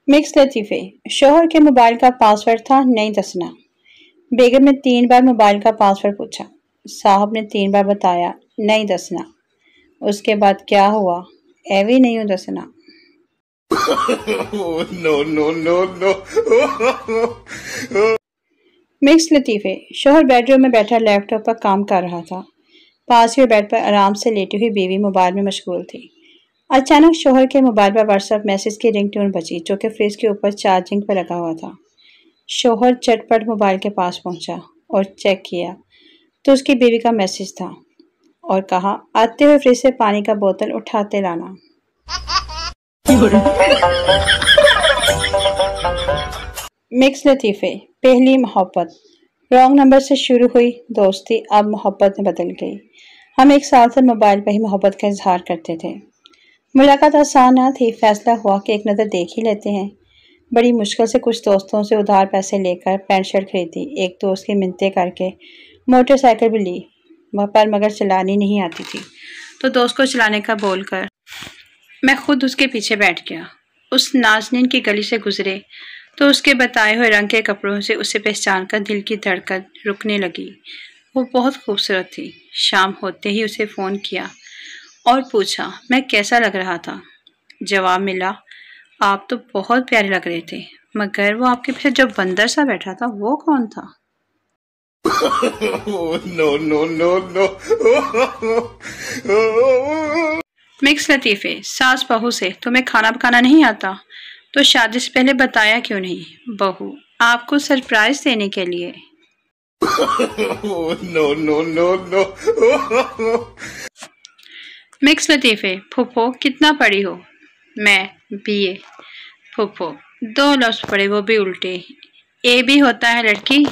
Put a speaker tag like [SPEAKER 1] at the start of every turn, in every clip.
[SPEAKER 1] Mix लतीफ़े। शोहर के मोबाइल का पासवर्ड था नहीं दसना। बेगम ने 3 बार मोबाइल का पासवर्ड पूछा। साहब ने 3 बार बताया नहीं दसना। उसके बाद क्या हुआ? एवी नहीं हूं दसना।
[SPEAKER 2] No no no no.
[SPEAKER 1] Mix लतीफ़े। शोहर बेडरूम में बैठा लैपटॉप पर काम कर रहा था। पास ही बेड पर आराम से लेटी हुई बीवी मोबाइल में मशगूल थी। अचानक शोहर के मोबाइल पर व्हाट्सएप मैसेज की रिंगटोन बजी, जो कि फ्रिज के ऊपर चार्जिंग पर लगा हुआ था। शोहर चटपट मोबाइल के पास पहुंचा और चेक किया तो उसकी बीवी का मैसेज था और कहा, आते हुए फ्रिज से पानी का बोतल उठाते लाना। मिक्स लतीफ़े। पहली मोहब्बत। रॉन्ग नंबर से शुरू हुई दोस्ती अब मोहब्बत में बदल गई। हम 1 साल से मोबाइल पर ही मोहब्बत का इजहार करते थे। मुलाकात आसान न थी। फैसला हुआ कि एक नज़र देख ही लेते हैं। बड़ी मुश्किल से कुछ दोस्तों से उधार पैसे लेकर पैंट शर्ट खरीदी। एक दोस्त की मिन्नतें करके मोटरसाइकिल भी ली, पर मगर चलानी नहीं आती थी, तो दोस्त को चलाने का बोलकर मैं खुद उसके पीछे बैठ गया। उस नाज़नीन की गली से गुजरे तो उसके बताए हुए रंग के कपड़ों से उसे पहचान कर दिल की धड़कन रुकने लगी। वो बहुत खूबसूरत थी। शाम होते ही उसे फ़ोन किया और पूछा मैं कैसा लग रहा था। जवाब मिला, आप तो बहुत प्यारे लग रहे थे, मगर वो आपके पीछे जो बंदर सा बैठा था वो कौन था?
[SPEAKER 2] No no no no.
[SPEAKER 1] Mix लतीफ़े। सास बहू से तुम्हें खाना पकाना नहीं आता तो शादी से पहले बताया क्यों नहीं? बहू, आपको सरप्राइज देने के लिए।
[SPEAKER 2] No no no no.
[SPEAKER 1] Mix लतीफ़े। फूफो कितना पढ़ी हो? मैं BA। फूफो 2 लफ्ज़ पढ़े, वो भी उल्टे। ए भी होता है लड़की।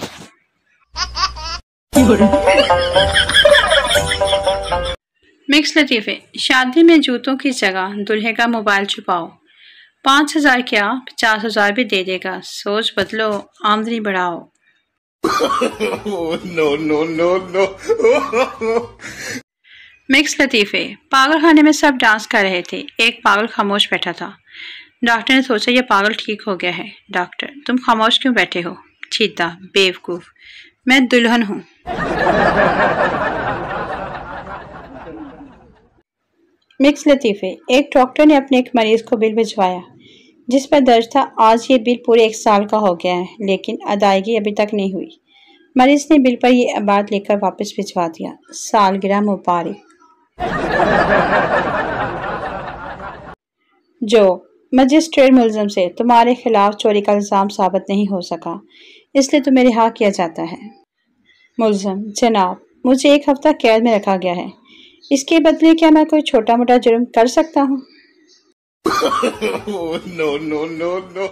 [SPEAKER 1] मिक्स लतीफ़े। शादी में जूतों की जगह दूल्हे का मोबाइल छुपाओ। 5,000 क्या 50,000 भी दे देगा। सोच बदलो, आमदनी बढ़ाओ।
[SPEAKER 2] No no no no.
[SPEAKER 1] Mix लतीफ़े। पागल खाने में सब डांस कर रहे थे, एक पागल खामोश बैठा था। डॉक्टर ने सोचा ये पागल ठीक हो गया है। डॉक्टर, तुम खामोश क्यों बैठे हो? चीता, बेवकूफ, मैं दुल्हन हूँ। मिक्स लतीफ़े। एक डॉक्टर ने अपने एक मरीज को बिल भिजवाया जिस पर दर्ज था, आज ये बिल पूरे 1 साल का हो गया है, लेकिन अदायगी अभी तक नहीं हुई। मरीज ने बिल पर ये बात लेकर वापस भिजवा दिया, सालगिरह मुबारक। जो मजिस्ट्रेट मुलजम से तुम्हारे खिलाफ चोरी का इल्ज़ाम साबित नहीं हो सका, इसलिए तुम्हें रिहा किया जाता है। मुलजम, जनाब, मुझे 1 हफ्ता कैद में रखा गया है, इसके बदले क्या मैं कोई छोटा मोटा जुर्म कर सकता हूँ?
[SPEAKER 2] No no no no.